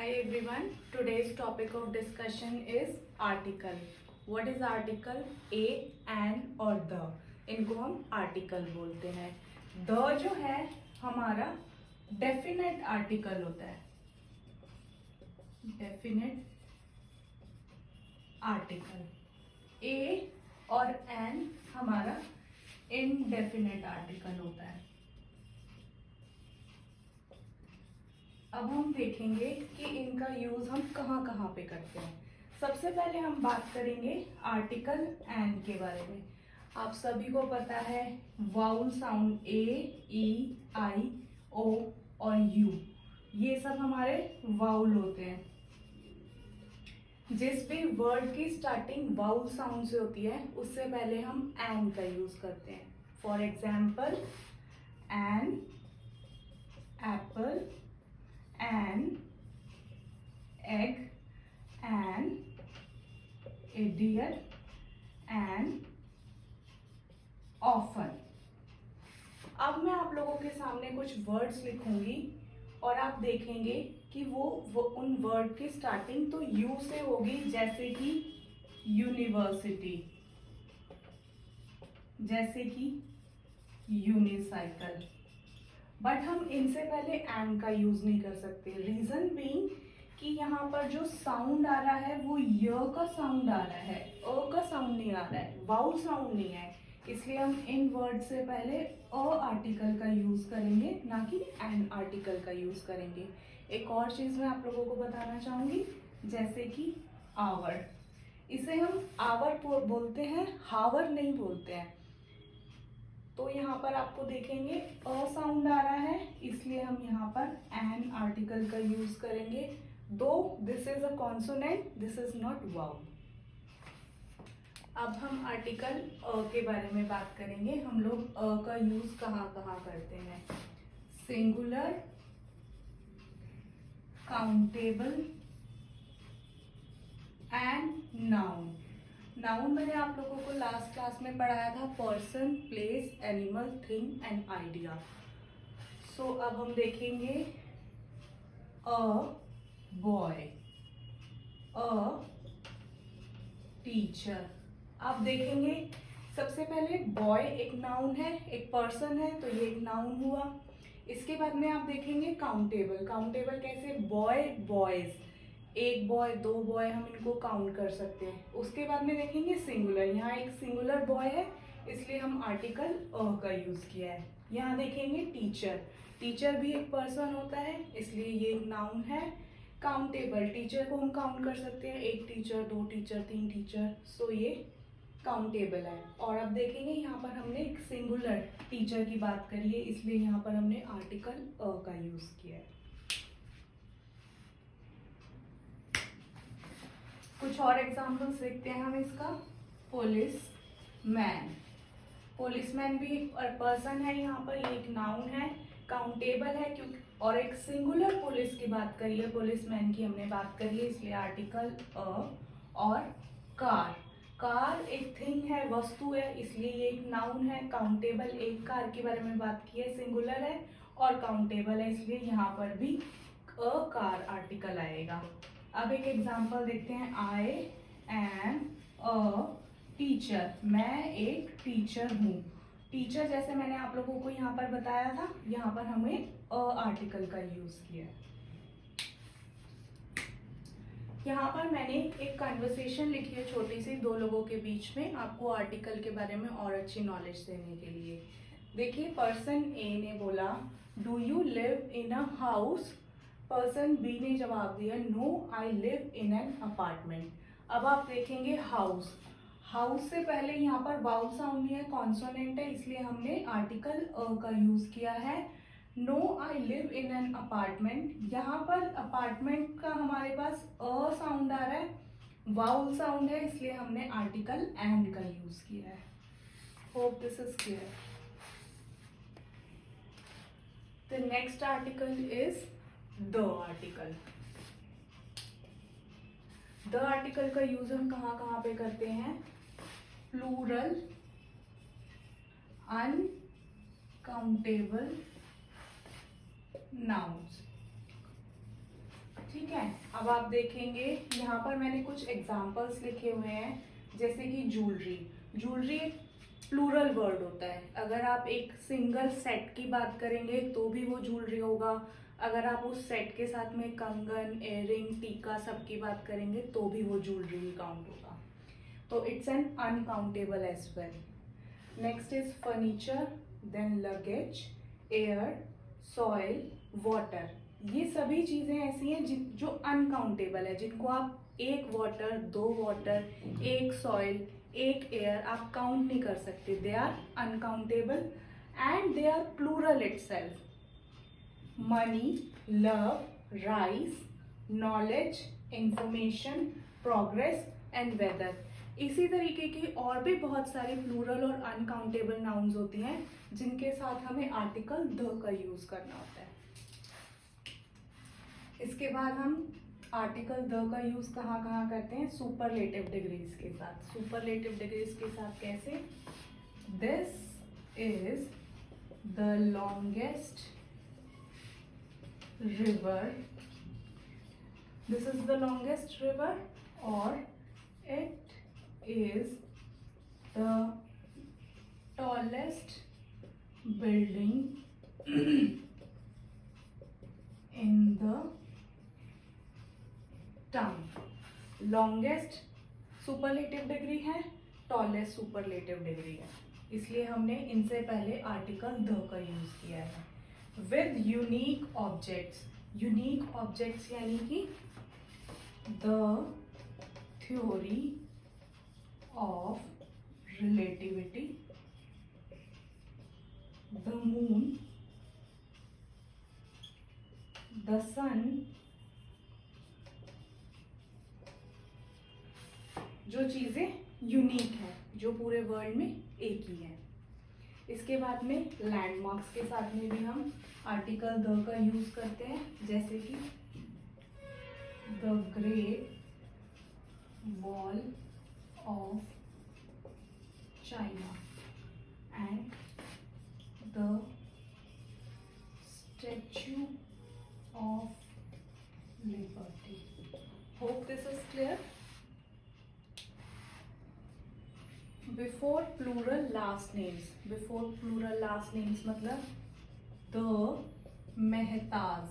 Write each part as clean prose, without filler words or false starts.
Hi everyone. Today's topic of discussion is article. What is article? A, an और the. इनको हम article बोलते हैं. The जो है हमारा definite article होता है. Definite article. A और an हमारा indefinite article होता है. अब हम देखेंगे कि इनका यूज हम कहाँ कहाँ पे करते हैं. सबसे पहले हम बात करेंगे आर्टिकल एंड के बारे में. आप सभी को पता है वाउल साउंड ए, ई, आई, ओ और यू, ये सब हमारे वाउल होते हैं. जिस भी वर्ड की स्टार्टिंग वाउल साउंड से होती है उससे पहले हम एन का यूज करते हैं. For example an apple, an egg, an idiot, and often. अब मैं आप लोगों के सामने कुछ वर्ड्स लिखूंगी और आप देखेंगे कि वो उन वर्ड की स्टार्टिंग तो यू से होगी, जैसे कि यूनिवर्सिटी, जैसे कि यूनिसाइकिल. बट हम इनसे पहले एन का यूज नहीं कर सकते. रीजन बीइंग कि यहाँ पर जो साउंड आ रहा है वो य का साउंड आ रहा है, अ का साउंड नहीं आ रहा है, वाउल साउंड नहीं है. इसलिए हम इन वर्ड से पहले अ आर्टिकल का यूज करेंगे, ना कि एन आर्टिकल का यूज करेंगे. एक और चीज मैं आप लोगों को बताना चाहूंगी, जैसे कि आवर. इसे हम आवर बोलते हैं, हावर नहीं बोलते हैं. तो यहाँ पर आपको देखेंगे अ साउंड आ रहा है, इसलिए हम यहाँ पर एन आर्टिकल का यूज करेंगे. दो this is a consonant, this is not vowel. अब हम आर्टिकल अ के बारे में बात करेंगे. हम लोग अ का यूज कहाँ कहाँ करते हैं. Singular, countable and noun. Noun मैंने आप लोगों को लास्ट क्लास में पढ़ाया था, person, place, animal, thing and idea. So अब हम देखेंगे अ बॉय, अ टीचर. आप देखेंगे सबसे पहले बॉय एक नाउन है, एक पर्सन है, तो ये एक नाउन हुआ. इसके बाद में आप देखेंगे काउंटेबल. काउंटेबल कैसे? बॉय, बॉयज, एक बॉय, दो बॉय, हम इनको काउंट कर सकते हैं. उसके बाद में देखेंगे सिंगुलर. यहाँ एक सिंगुलर बॉय है, इसलिए हम आर्टिकल अ का यूज किया है. यहाँ देखेंगे टीचर. टीचर भी एक पर्सन होता है, इसलिए ये एक नाउन है. काउंटेबल, टीचर को हम काउंट कर सकते हैं, एक टीचर, दो टीचर, तीन टीचर, सो ये काउंटेबल है. और अब देखेंगे यहाँ पर हमने एक सिंगुलर टीचर की बात करी है, इसलिए यहाँ पर हमने आर्टिकल अ का यूज किया है. कुछ और एग्जाम्पल्स देखते हैं हम इसका. Police man. पुलिसमैन भी एक पर्सन है, यहाँ पर ये एक नाउन है. काउंटेबल है क्योंकि, और एक सिंगुलर पुलिस की बात करी है, पुलिसमैन की हमने बात करी है, इसलिए आर्टिकल अ. और कार. कार एक थिंग है, वस्तु है, इसलिए ये एक नाउन है. काउंटेबल, एक कार के बारे में बात की है, सिंगुलर है और काउंटेबल है, इसलिए यहाँ पर भी अ कार आर्टिकल आएगा. अब एक एग्जाम्पल देखते हैं. I am a teacher. मैं एक टीचर हूँ. टीचर जैसे मैंने आप लोगों को यहाँ पर बताया था, यहाँ पर हमें अ आर्टिकल का यूज किया है. यहाँ पर मैंने एक कन्वर्सेशन लिखी है छोटी सी, दो लोगों के बीच में, आपको आर्टिकल के बारे में और अच्छी नॉलेज देने के लिए. देखिए, पर्सन ए ने बोला do you live in a house. Person B ने जवाब दिया no I live in an apartment. अब आप देखेंगे हाउस. हाउस से पहले यहाँ पर वाउल साउंड नहीं है, कॉन्सोनेंट है, इसलिए हमने आर्टिकल अ का यूज किया है. No I live in an apartment. यहाँ पर अपार्टमेंट का हमारे पास अ साउंड आ रहा है, वाउल साउंड है, इसलिए हमने आर्टिकल एंड का यूज किया है. Hope this is clear. The next article is the article. The article का यूज हम कहाँ कहाँ पे करते हैं. Plural, uncountable nouns. ठीक है, अब आप देखेंगे यहाँ पर मैंने कुछ एग्जाम्पल्स लिखे हुए हैं, जैसे कि ज्वेलरी। ज्वेलरी एक प्लूरल वर्ड होता है। अगर आप एक सिंगल सेट की बात करेंगे तो भी वो ज्वेलरी होगा, अगर आप उस सेट के साथ में कंगन, इयररिंग, टीका सब की बात करेंगे तो भी वो ज्वेलरी ही काउंट होगा। तो it's an uncountable as well. Next is furniture, then luggage, air, soil, water. ये सभी चीजें ऐसी हैं जो अनकाउंटेबल है, जिनको आप एक वाटर, दो वाटर, एक सॉइल, एक एयर आप काउंट नहीं कर सकते। They are uncountable and they are plural itself. Money, love, rice, knowledge, information, progress and weather. इसी तरीके की और भी बहुत सारी प्लूरल और अनकाउंटेबल नाउन्स होती हैं जिनके साथ हमें आर्टिकल द का यूज करना होता है। इसके बाद हम आर्टिकल द का यूज कहाँ कहाँ करते हैं? सुपरलेटिव डिग्रीज के साथ। सुपरलेटिव डिग्रीज के साथ कैसे? This is the longest river, this is the longest river, or it is the tallest building in the town. longest superlative degree है, टॉलेस्ट सुपरलेटिव डिग्री है, इसलिए हमने इनसे पहले आर्टिकल द का यूज किया है। With unique objects. Unique objects यानी कि the theory of relativity, the moon, the sun, जो चीजें यूनिक है, जो पूरे वर्ल्ड में एक ही है। इसके बाद में लैंडमार्क्स के साथ में भी हम आर्टिकल द का यूज करते हैं, जैसे कि the great wall of China and the statue of liberty. Hope this is clear. Before plural last names. Before plural last names मतलब द मेहताज।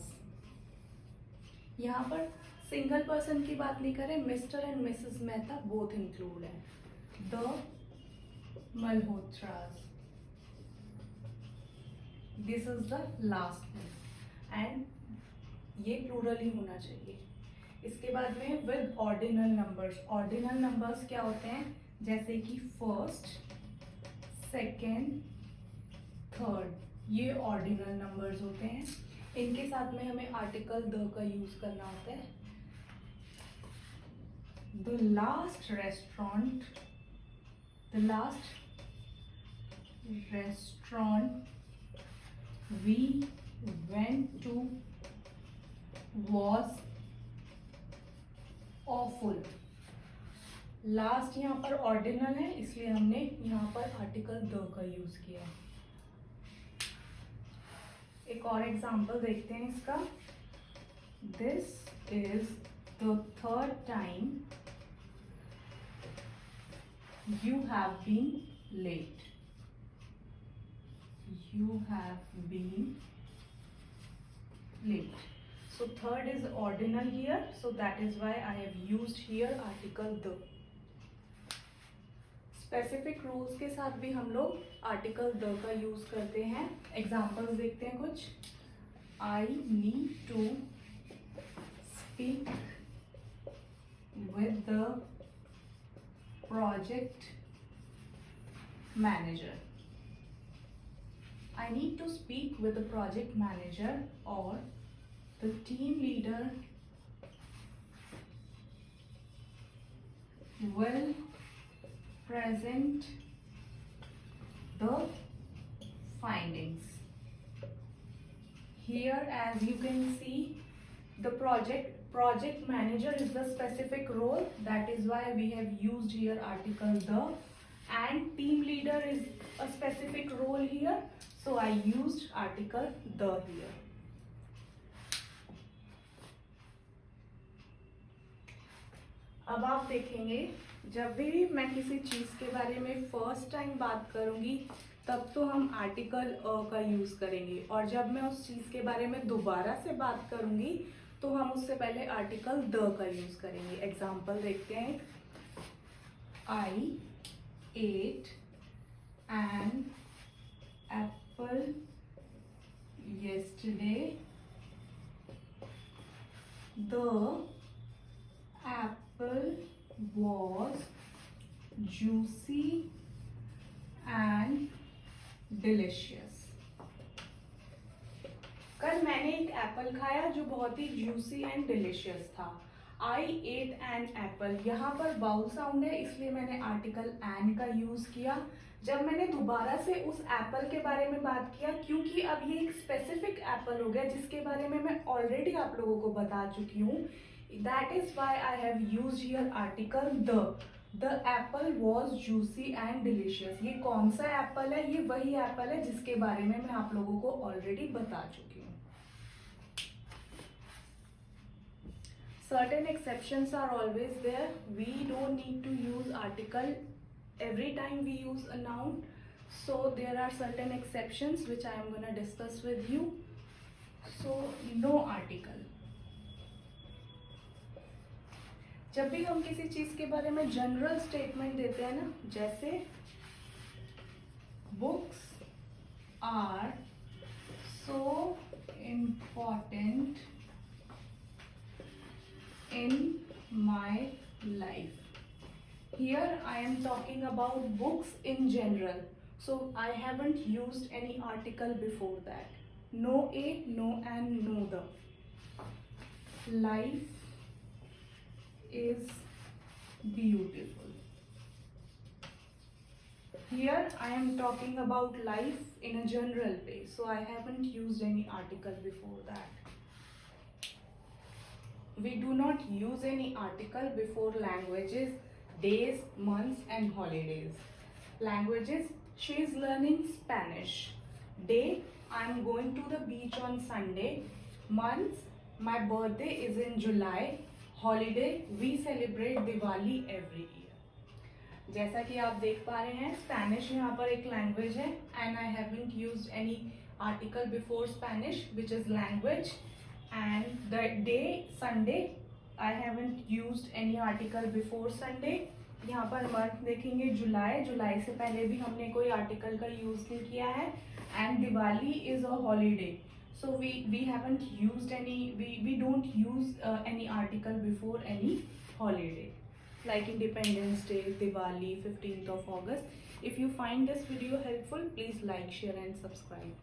यहाँ पर सिंगल पर्सन की बात नहीं करें, Mr and Mrs Mehta both include है। The Malhotras, this is the last name and ये plural ही होना चाहिए। इसके बाद में with ordinal numbers. Ordinal numbers क्या होते हैं? जैसे कि फर्स्ट, सेकेंड, थर्ड, ये ऑर्डिनल नंबर्स होते हैं। इनके साथ में हमें आर्टिकल द का यूज करना होता है। The last restaurant, the last restaurant we went to was awful. Last यहाँ पर ऑर्डिनल है, इसलिए हमने यहाँ पर आर्टिकल द का यूज किया है। एक और एग्जांपल देखते हैं इसका। This is the third time you have been late. You have been late. So third is ordinal here, so that is why I have used here article the. Specific rules के साथ भी हम लोग article the का use करते हैं। Examples देखते हैं कुछ। I need to speak with the project manager. I need to speak with the project manager or the team leader will present the findings. Here, as you can see, the project manager is the specific role. That is why we have used here article the, and team leader is a specific role here. So I used article the here. अब आप देखेंगे जब भी मैं किसी चीज़ के बारे में फर्स्ट टाइम बात करूंगी तब तो हम आर्टिकल का यूज़ करेंगे, और जब मैं उस चीज़ के बारे में दोबारा से बात करूंगी तो हम उससे पहले आर्टिकल द का यूज़ करेंगे। एग्जाम्पल देखते हैं। I ate an apple yesterday. The apple was juicy and delicious. कल मैंने एक एप्पल खाया जो बहुत ही जूसी एंड डिलिशियस था। आई एट एन एप्पल, यहाँ पर बाउल साउंड है इसलिए मैंने आर्टिकल एन का यूज किया। जब मैंने दोबारा से उस एप्पल के बारे में बात किया, क्योंकि अब ये एक स्पेसिफिक एप्पल हो गया जिसके बारे में मैं ऑलरेडी आप लोगों को बता चुकी हूँ, that is why I have used here article the apple was juicy and delicious. ये कौन सा एप्पल है? ये वही एप्पल है जिसके बारे में मैं आप लोगों को ऑलरेडी बता चुकी हूँ। Certain exceptions are always there. We don't need to use article every time we use a noun. So there are certain exceptions which I am going to discuss with you. So no article. जब भी हम किसी चीज के बारे में general statement देते हैं ना, जैसे books are so important in my life. Here I am talking about books in general, so I haven't used any article before that. No a, no and no the. Life is beautiful. Here I am talking about life in a general way, so I haven't used any article before that. We do not use any article before languages, days, months and holidays. Languages, she is learning Spanish. Day, I am going to the beach on Sunday. Months, my birthday is in July. Holiday, we celebrate Diwali every year. जैसा कि आप देख पा रहे हैं, Spanish यहाँ पर एक लैंग्वेज है and I haven't used any article before Spanish, which is language. And the day Sunday, I haven't used any article before Sunday. यहाँ पर मंथ देखेंगे जुलाई, जुलाई से पहले भी हमने कोई आर्टिकल का यूज नहीं किया है। And Diwali is a holiday, so we haven't used any, we don't use any article before any holiday like Independence Day, Diwali, 15th of August. If you find this video helpful, please like, share and subscribe.